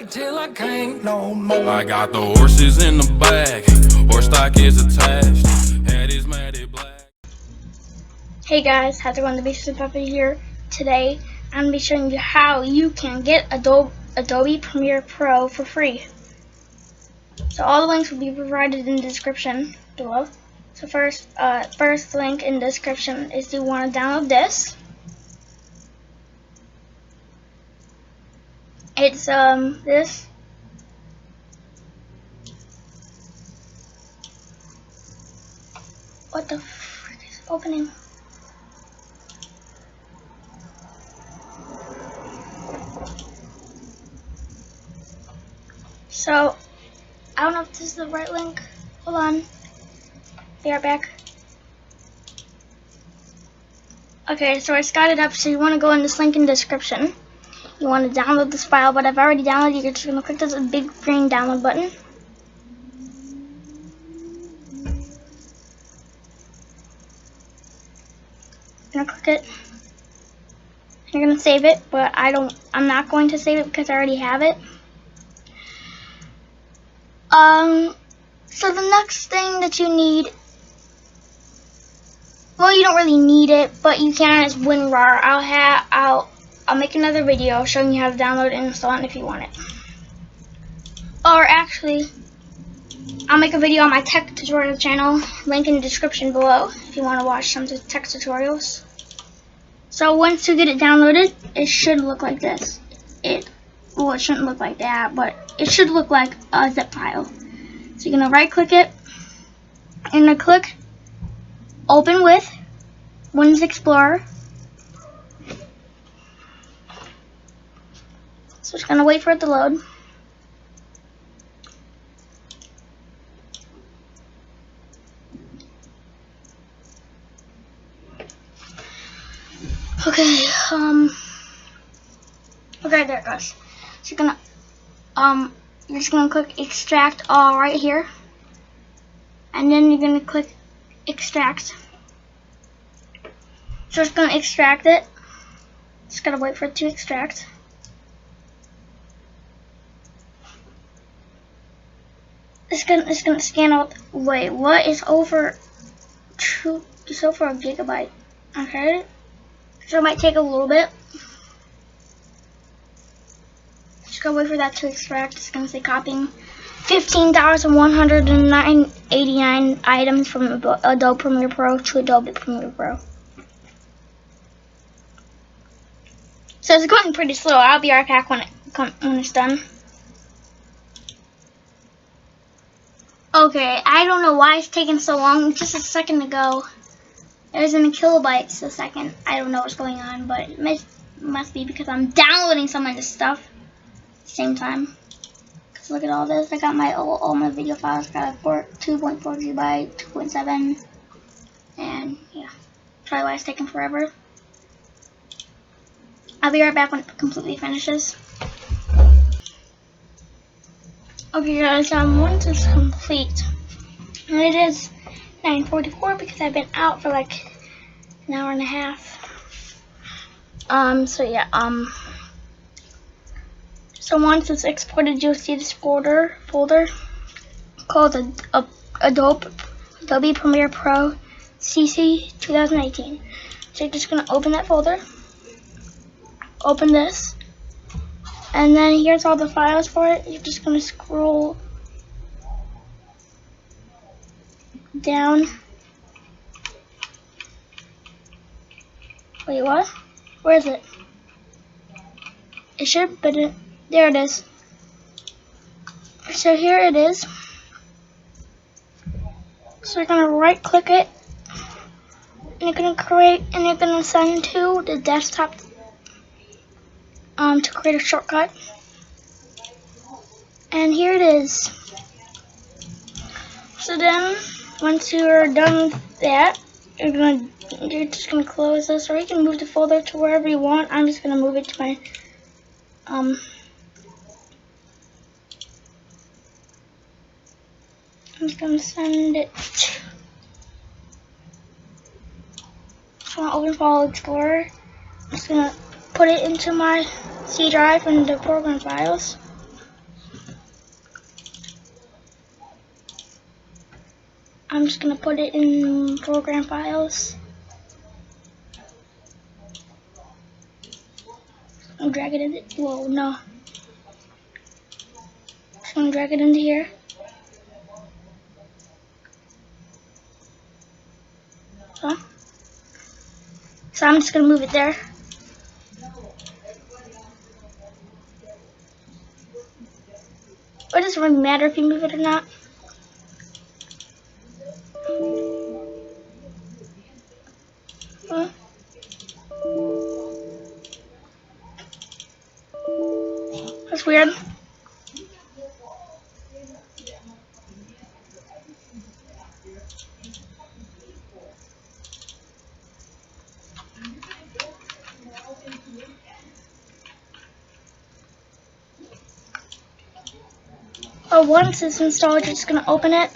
ride till I can't no more. I got the horses in the back, horse stock is attached, head is matted black. Hey guys, how's it going? The Basic Pepper here. Today I'm going to be showing you how you can get Adobe Premiere Pro for free. So all the links will be provided in the description below. So first link in the description is you want to download this. It's this. What the frick is opening? So I don't know if this is the right link. Hold on. Be right back. Okay, so I got it up, so you want to go in this link in the description. You want to download this file, but I've already downloaded it. You're just going to click this big green download button. You're going to click it. You're going to save it, but I'm not going to save it because I already have it. So the next thing that you need, well, you don't really need it, but you can, is WinRAR. I'll make another video showing you how to download and install it if you want it. Or actually, I'll make a video on my tech tutorial channel, link in the description below if you want to watch some tech tutorials. So once you get it downloaded, it should look like this. Well, it shouldn't look like that, but it should look like a zip file. So you're going to right click it, and then click Open with Windows Explorer. So it's going to wait for it to load. Okay, okay, there it goes. So you're just gonna click Extract All right here, and then you're gonna click Extract. So it's gonna extract it. Just gotta wait for it to extract. It's gonna scan out. Wait, what is over it's over a gigabyte? Okay, so it might take a little bit. Just gotta wait for that to extract. It's gonna say copying 15,189 items from Adobe Premiere Pro to Adobe Premiere Pro. So it's going pretty slow. I'll be right back when it's done. Okay, I don't know why it's taking so long. Just a second ago, it was in kilobytes a second. I don't know what's going on, but it must be because I'm downloading some of this stuff at the same time. Cause look at all this. I got all my video files. Got a 2.4 GB, 2.7, and yeah, probably why it's taking forever. I'll be right back when it completely finishes. Okay guys, once it's complete, and it is 9:44 because I've been out for like an hour and a half. So yeah, so once it's exported, you'll see this folder called Adobe Premiere Pro CC 2018. So you're just gonna open that folder, open this, and then here's all the files for it. You're just gonna scroll down. Wait, what? Where is it? It should, but there it is. So here it is. So you're gonna right click it, and you're gonna send to the desktop to create a shortcut. And here it is. So then once you're done with that, you're just gonna close this, or you can move the folder to wherever you want. I'm just gonna move it to my I'm just gonna send it. So I'm gonna open File Explorer. I'm just gonna put it into my C drive and the program files. I'm just gonna put it in program files. I'm drag it in. Whoa, no. Just gonna drag it into here. So I'm just gonna move it there. It doesn't really matter if you move it or not. That's weird. Oh, once it's installed, you're just gonna open it.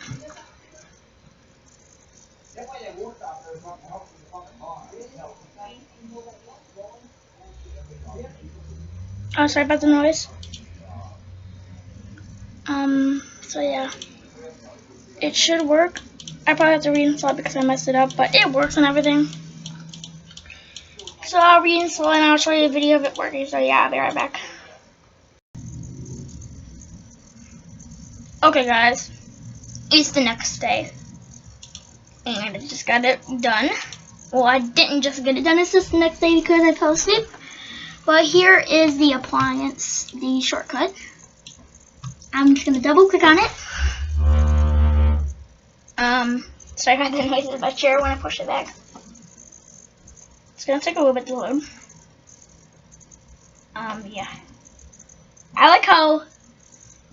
Oh, sorry about the noise. So yeah. It should work. I probably have to reinstall it because I messed it up, but it works and everything. So I'll reinstall and I'll show you a video of it working. So yeah, I'll be right back. Okay guys, it's the next day. And I just got it done. Well, I didn't just get it done, it's just the next day because I fell asleep. But here is the appliance, the shortcut. I'm just gonna double click on it. So I got the noise of my chair when I push it back. It's gonna take a little bit to load. Yeah. I like how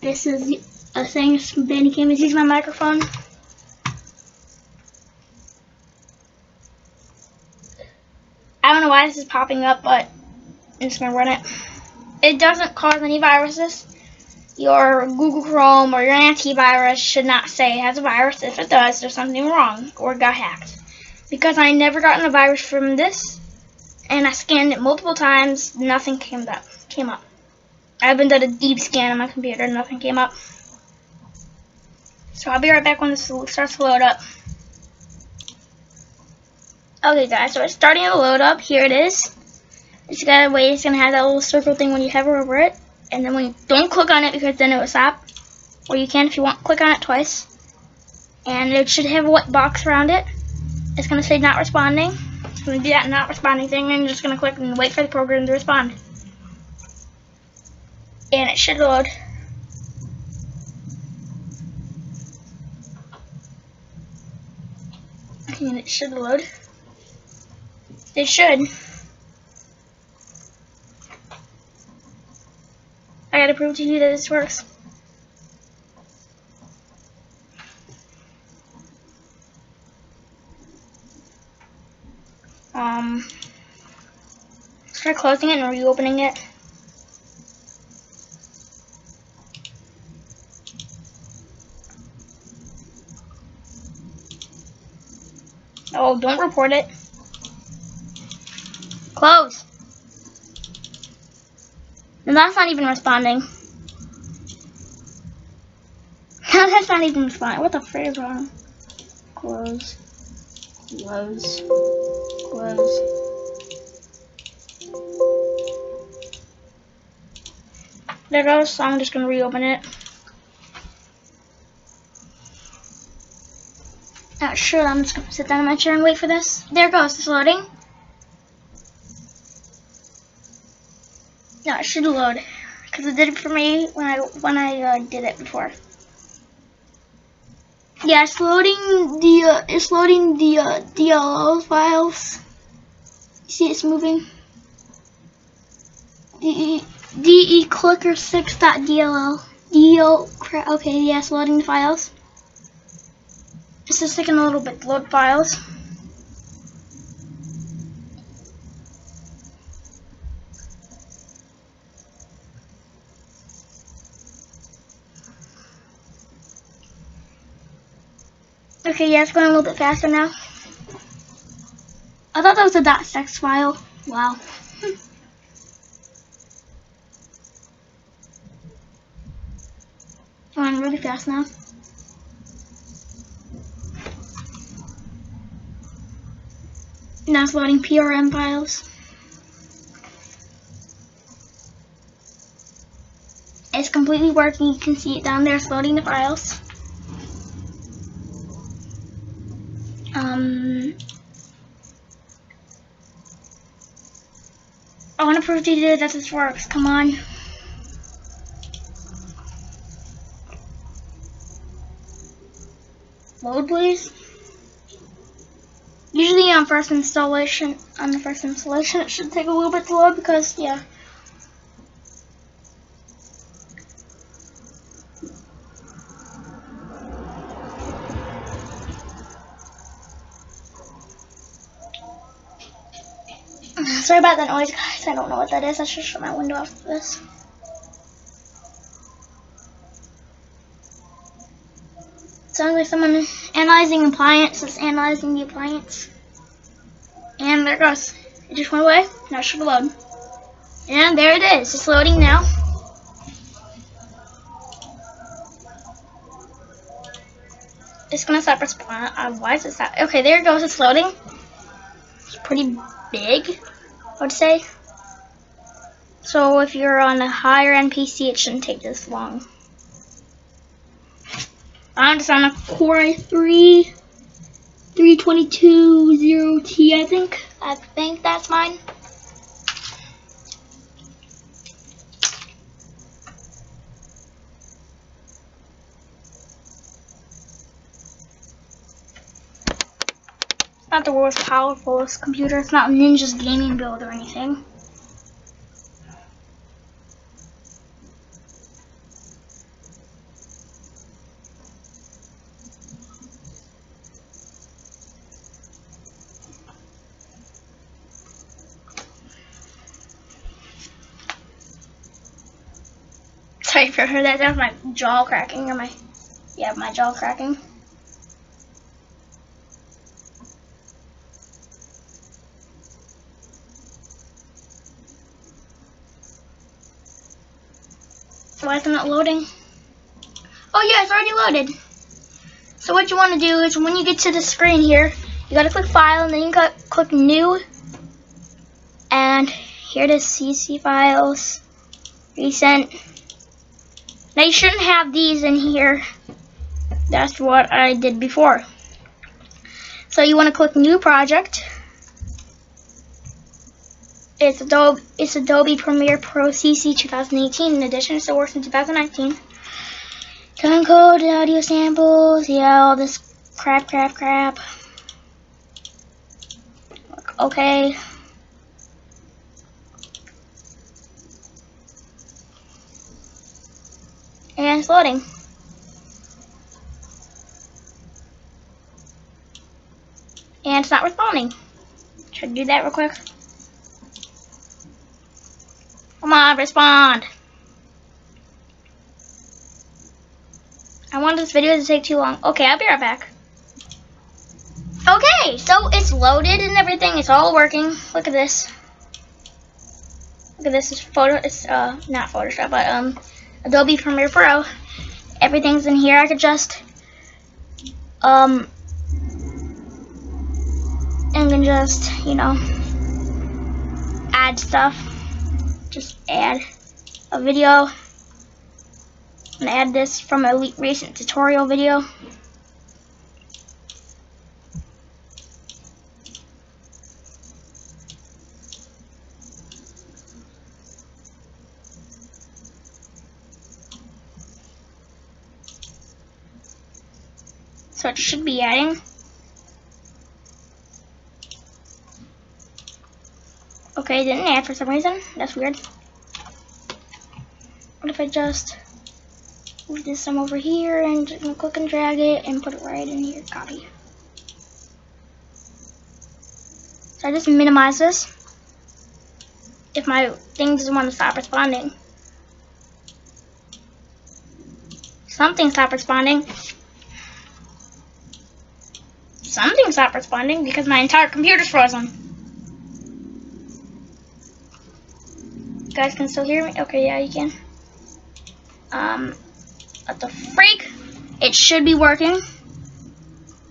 this is a thing Bandicam is using my microphone. I don't know why this is popping up, but I'm just gonna run it. It doesn't cause any viruses. Your Google Chrome or your antivirus should not say it has a virus. If it does, there's something wrong or got hacked. Because I never gotten a virus from this, and I scanned it multiple times, nothing came up. I haven't done a deep scan on my computer, nothing came up. So I'll be right back when this starts to load up. Okay guys, so it's starting to load up. Here it is. It's gotta wait, it's gonna have that little circle thing when you hover over it. And then when you don't click on it because then it will stop. Or you can if you want, click on it twice. And it should have a white box around it. It's gonna say not responding. It's gonna do that not responding thing, and you're just gonna click and wait for the program to respond. And it should load. And it should load. It should. I gotta prove to you that this works. Try closing it and reopening it. Oh, don't report it. Close. And that's not even responding. That's not even responding. What the frick is wrong? Close. Close. Close. There it goes. So I'm just gonna reopen it. Not sure. I'm just gonna sit down in my chair and wait for this. There it goes. It's loading. Yeah, it should load because it did it for me when I did it before. Yeah, it's loading the DLL files. You see it's moving. DEClicker6.dll. Okay, yeah, it's loading the files. It's just taking a little bit to load files. Okay, yeah, it's going a little bit faster now. I thought that was a .txt file. Wow. Going really fast now. Now it's loading PRM files. It's completely working. You can see it down there. It's loading the files. I want to prove to you that this works. Come on. Load, please. Usually on the first installation, it should take a little bit to load because, yeah. Sorry about that noise, guys. I don't know what that is. I should shut my window off this. Sounds like someone analyzing the appliance is analyzing the appliance. And there it goes. It just went away. Now it should load. And there it is. It's loading now. It's gonna stop responding. Why is it stop? Okay, there it goes. It's loading. It's pretty big, I would say. So if you're on a higher end PC, it shouldn't take this long. I'm just on a Core i3 3220T, I think. I think that's mine. It's not the world's powerfulest computer. It's not Ninja's gaming build or anything. Sorry if you heard that. That was my jaw cracking, or my jaw cracking. Why is it not loading? Oh yeah, it's already loaded. So what you want to do is when you get to the screen here, you gotta click File, and then you click New. And here it is, CC Files, Recent. Now you shouldn't have these in here. That's what I did before. So you want to click New Project. It's Adobe Premiere Pro CC 2018 edition, so it works in 2019. Time code, audio samples, yeah, all this crap. Okay. And it's loading. And it's not responding. Should I do that real quick? Come on, respond. I want this video to take too long. Okay, I'll be right back. Okay, so it's loaded and everything. It's all working. Look at this. Look at this. It's not Photoshop, but Adobe Premiere Pro. Everything's in here. I could just and then just, you know, add stuff. Just add a video and add this from a recent tutorial video. So it should be adding. Okay, it didn't add for some reason. That's weird. What if I just move this some over here and just click and drag it and put it right in here? Copy. So I just minimize this if my thing doesn't want to stop responding. Something stopped responding. Something stopped responding because my entire computer's frozen. You guys can still hear me? Okay, yeah, you can. What the freak? It should be working.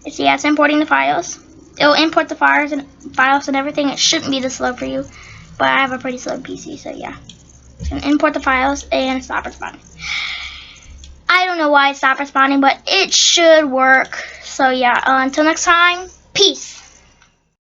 It's importing the files. It'll import the files and everything. It shouldn't be this slow for you, but I have a pretty slow PC, so yeah. It's gonna import the files and stop responding. I don't know why it stopped responding, but it should work. So yeah, until next time, peace.